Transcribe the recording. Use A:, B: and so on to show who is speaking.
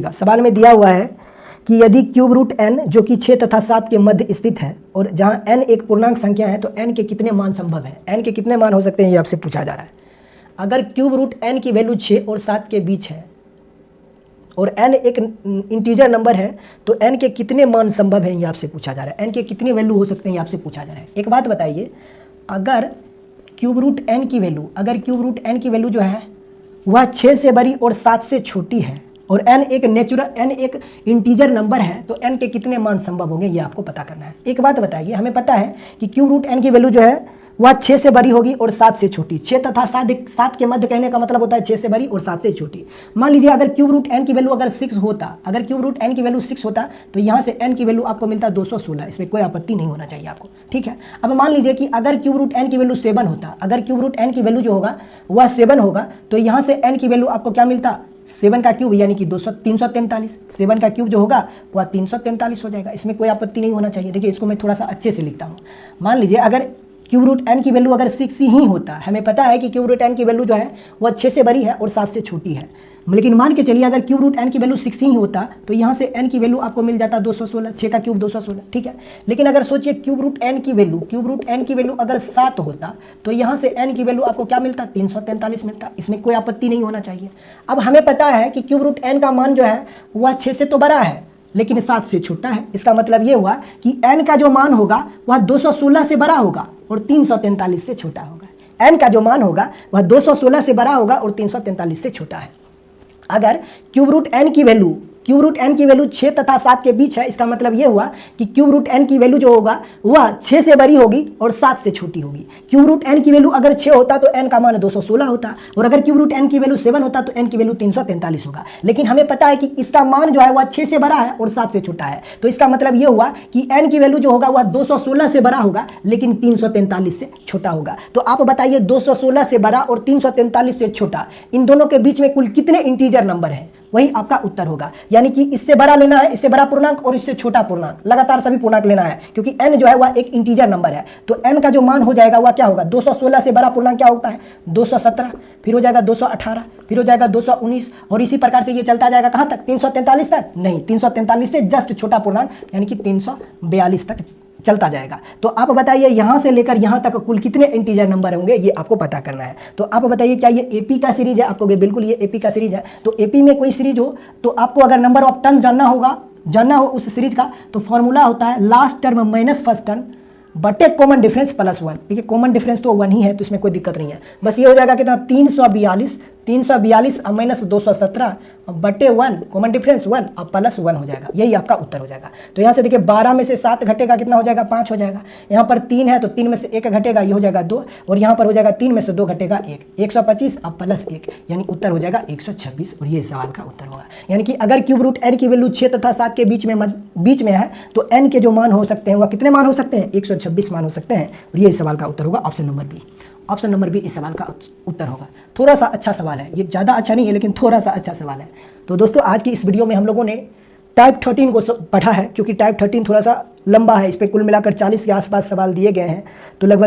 A: समझिएगा। सवाल में दिया हुआ है कि यदि क्यूब रूट n जो कि 6 तथा 7 के मध्य स्थित है और जहाँ n एक पूर्णांक संख्या है तो n के कितने मान संभव है, n के कितने मान हो सकते हैं, ये आपसे पूछा जा रहा है। अगर क्यूब रूट n की वैल्यू 6 और 7 के बीच है और n एक इंटीजर नंबर है तो n के कितने मान संभव हैं, ये आपसे पूछा जा रहा है। n के कितने वैल्यू हो सकते हैं, ये आपसे पूछा जा रहा है। एक बात बताइए, अगर क्यूब रूट n की वैल्यू जो है वह 6 से बड़ी और 7 से छोटी है और n एक इंटीजर नंबर है तो n के कितने मान संभव होंगे, ये आपको पता करना है। एक बात बताइए, हमें पता है कि क्यूब रूट n की वैल्यू जो है वह 6 से बड़ी होगी और 7 से छोटी। 6 तथा 7 के मध्य कहने का मतलब होता है 6 से बड़ी और 7 से छोटी। मान लीजिए अगर क्यूब रूट n की वैल्यू अगर 6 होता, तो यहाँ से n की वैल्यू आपको मिलता 216। इसमें कोई आपत्ति नहीं होना चाहिए आपको, ठीक है। अब मान लीजिए कि अगर क्यूब रूट n की वैल्यू 7 होता, अगर क्यूब रूट n की वैल्यू जो होगा वह 7 होगा तो यहाँ से n की वैल्यू आपको क्या मिलता, 7 का क्यूब यानी कि 343। 7 का क्यूब जो होगा वह 343 हो जाएगा। इसमें कोई आपत्ति नहीं होना चाहिए। देखिए इसको मैं थोड़ा सा अच्छे से लिखता हूँ। मान लीजिए अगर क्यूब रूट n की वैल्यू अगर 6 ही होता, हमें पता है कि क्यूब रूट n की वैल्यू जो है वह 6 से बड़ी है और 7 से छोटी है, लेकिन मान के चलिए अगर क्यूब रूट n की वैल्यू 6 ही होता तो यहाँ से n की वैल्यू आपको मिल जाता 216। 6 का क्यूब 216, ठीक है। लेकिन अगर सोचिए क्यूब रूट n की वैल्यू अगर 7 होता तो यहाँ से n की वैल्यू आपको क्या मिलता, 343 मिलता। इसमें कोई आपत्ति नहीं होना चाहिए। अब हमें पता है कि क्यूब रूट n का मान जो है वह 6 से तो बड़ा है लेकिन 7 से छोटा है। इसका मतलब ये हुआ कि n का जो मान होगा वह 216 से बड़ा होगा और 343 से छोटा होगा। n का जो मान होगा वह 216 से बड़ा होगा और 343 से छोटा है। अगर क्यूब रूट n की वैल्यू 6 तथा 7 के बीच है, इसका मतलब यह हुआ कि क्यूब रूट n की वैल्यू जो होगा वह 6 से बड़ी होगी और 7 से छोटी होगी। क्यूब रूट n की वैल्यू अगर 6 होता तो n का मान 216 होता और अगर क्यूब रूट n की वैल्यू 7 होता तो n की वैल्यू 343 होगा। लेकिन हमें पता है कि इसका मान जो है वह 6 से बड़ा है और 7 से छोटा है, तो इसका मतलब यह हुआ कि n की वैल्यू जो होगा वह 216 से बड़ा होगा लेकिन 343 से छोटा होगा। तो आप बताइए 216 से बड़ा और 343 से छोटा, इन दोनों के बीच में कुल कितने इंटीजर नंबर है, वही आपका उत्तर होगा। यानी कि इससे बड़ा लेना है, इससे बड़ा पूर्णांक और इससे छोटा पूर्णांक, लगातार सभी पूर्णांक लेना है क्योंकि n जो है वह एक इंटीजर नंबर है। तो n का जो मान हो जाएगा वह क्या होगा, 216 से बड़ा पूर्णांक क्या होता है, 217, फिर हो जाएगा 218, फिर हो जाएगा 219 और इसी प्रकार से ये चलता जाएगा कहाँ तक, 343 तक नहीं, 343 से जस्ट छोटा पूर्णांक यानी कि 342 तक चलता जाएगा। तो आप बताइए यहाँ से लेकर यहाँ तक कुल कितने इंटीजर नंबर होंगे, ये आपको पता करना है। तो आप बताइए क्या ये एपी का सीरीज है, आपको बिल्कुल ये एपी का सीरीज है। तो एपी में कोई सीरीज हो तो आपको अगर नंबर ऑफ टर्म जानना हो उस सीरीज का तो फॉर्मूला होता है last term minus first term बटे कॉमन डिफरेंस प्लस 1। देखिए कॉमन डिफरेंस तो 1 ही है तो इसमें कोई दिक्कत नहीं है। बस ये हो जाएगा कितना, 342 माइनस 217 बटे 1, कॉमन डिफरेंस 1 और प्लस 1 हो जाएगा। यही आपका उत्तर हो जाएगा। तो यहाँ से देखिए 12 में से 7 घटेगा कितना हो जाएगा, 5 हो जाएगा। यहाँ पर 3 है तो 3 में से 1 घटेगा, ये हो जाएगा 2 और यहाँ पर हो जाएगा 3 में से 2 घटेगा 1, 125 और प्लस 1 यानी उत्तर हो जाएगा 126 और ये सवाल का उत्तर होगा। यानी कि अगर क्यूब रूट n की वैल्यू 6 तथा 7 के बीच में है तो n के जो मान हो सकते हैं वह कितने मान हो सकते हैं, 126 मान हो सकते हैं और ये सवाल का उत्तर होगा option number B. Option number B इस सवाल का उत्तर होगा। थोड़ा सा अच्छा सवाल है, ये ज़्यादा अच्छा नहीं है लेकिन थोड़ा सा अच्छा सवाल है। तो दोस्तों आज की इस वीडियो में हम लोगों ने टाइप 13 को पढ़ा है क्योंकि टाइप 13 थोड़ा सा लंबा है, इस पर कुल मिलाकर 40 के आसपास सवाल दिए गए हैं। तो लगभग